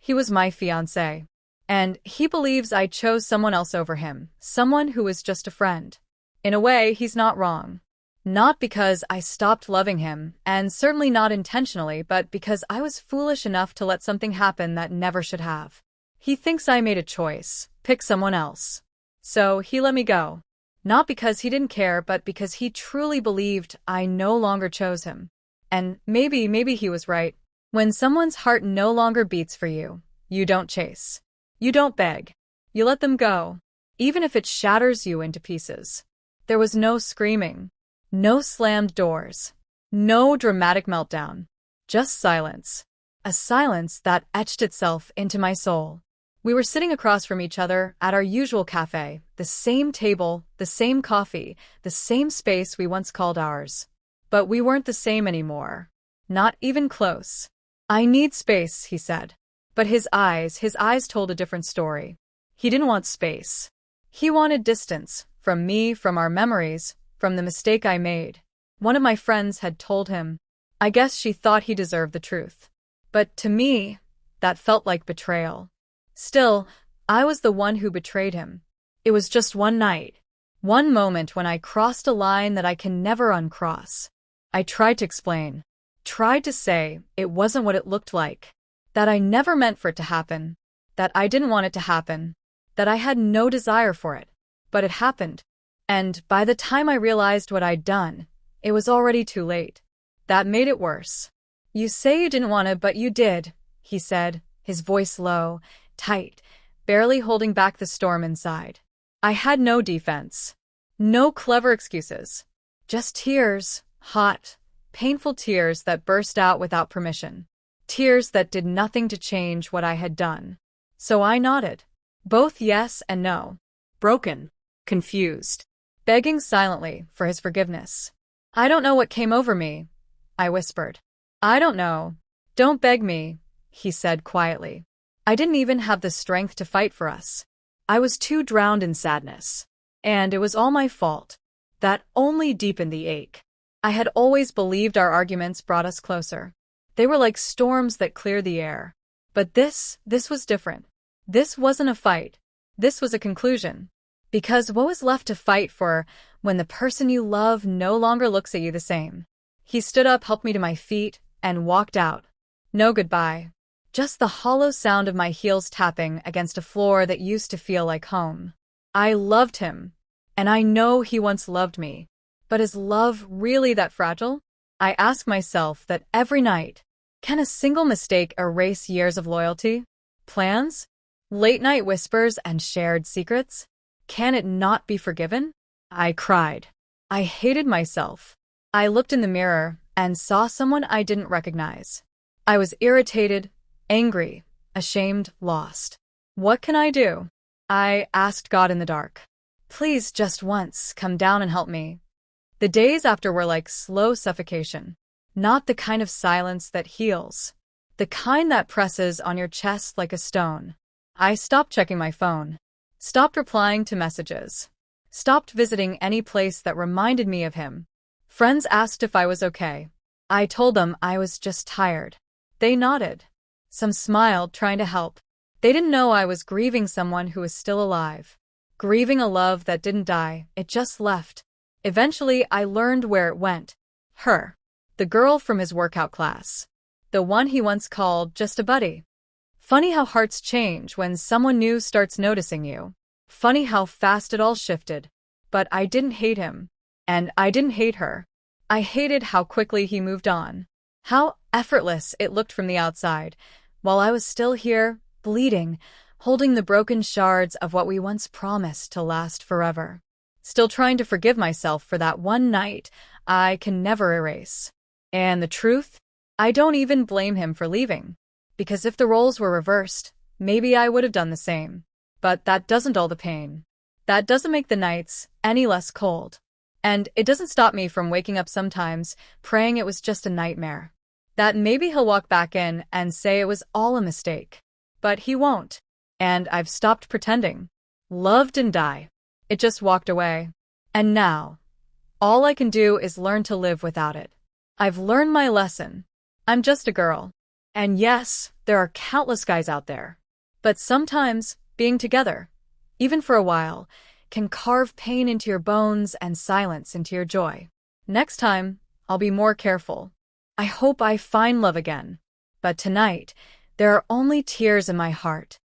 He was my fiancé. And he believes I chose someone else over him, someone who was just a friend. In a way, he's not wrong. Not because I stopped loving him, and certainly not intentionally, but because I was foolish enough to let something happen that never should have. He thinks I made a choice, picked someone else. So he let me go. Not because he didn't care, but because he truly believed I no longer chose him. And maybe he was right. When someone's heart no longer beats for you, you don't chase. You don't beg. You let them go, even if it shatters you into pieces. There was no screaming, no slammed doors, no dramatic meltdown, just silence. A silence that etched itself into my soul. We were sitting across from each other at our usual cafe, the same table, the same coffee, the same space we once called ours. But we weren't the same anymore. Not even close. "I need space," he said. But his eyes told a different story. He didn't want space. He wanted distance, from me, from our memories, from the mistake I made. One of my friends had told him. I guess she thought he deserved the truth. But to me, that felt like betrayal. Still, I was the one who betrayed him. It was just one night. One moment when I crossed a line that I can never uncross. I tried to explain. Tried to say it wasn't what it looked like. That I never meant for it to happen. That I didn't want it to happen. That I had no desire for it. But it happened. And by the time I realized what I'd done, it was already too late. That made it worse. "You say you didn't want to, but you did," he said, his voice low, tight, barely holding back the storm inside. I had no defense. No clever excuses. Just tears, hot, painful tears that burst out without permission. Tears that did nothing to change what I had done. So I nodded. Both yes and no. Broken. Confused. Begging silently for his forgiveness. "I don't know what came over me," I whispered. "I don't know. Don't beg me," he said quietly. I didn't even have the strength to fight for us. I was too drowned in sadness. And it was all my fault. That only deepened the ache. I had always believed our arguments brought us closer. They were like storms that clear the air. But this was different. This wasn't a fight. This was a conclusion. Because what was left to fight for when the person you love no longer looks at you the same? He stood up, helped me to my feet, and walked out. No goodbye. Just the hollow sound of my heels tapping against a floor that used to feel like home. I loved him. And I know he once loved me. But is love really that fragile? I ask myself that every night. Can a single mistake erase years of loyalty? Plans? Late-night whispers and shared secrets? Can it not be forgiven? I cried. I hated myself. I looked in the mirror and saw someone I didn't recognize. I was irritated, angry, ashamed, lost. What can I do? I asked God in the dark. Please, just once, come down and help me. The days after were like slow suffocation. Not the kind of silence that heals. The kind that presses on your chest like a stone. I stopped checking my phone. Stopped replying to messages. Stopped visiting any place that reminded me of him. Friends asked if I was okay. I told them I was just tired. They nodded. Some smiled, trying to help. They didn't know I was grieving someone who was still alive. Grieving a love that didn't die, it just left. Eventually, I learned where it went. Her. The girl from his workout class. The one he once called just a buddy. Funny how hearts change when someone new starts noticing you. Funny how fast it all shifted. But I didn't hate him. And I didn't hate her. I hated how quickly he moved on. How effortless it looked from the outside, while I was still here, bleeding, holding the broken shards of what we once promised to last forever. Still trying to forgive myself for that one night I can never erase. And the truth? I don't even blame him for leaving. Because if the roles were reversed, maybe I would have done the same. But that doesn't dull the pain. That doesn't make the nights any less cold. And it doesn't stop me from waking up sometimes, praying it was just a nightmare. That maybe he'll walk back in and say it was all a mistake. But he won't. And I've stopped pretending. Love didn't die. It just walked away. And now, all I can do is learn to live without it. I've learned my lesson. I'm just a girl. And yes, there are countless guys out there. But sometimes, being together, even for a while, can carve pain into your bones and silence into your joy. Next time, I'll be more careful. I hope I find love again. But tonight, there are only tears in my heart.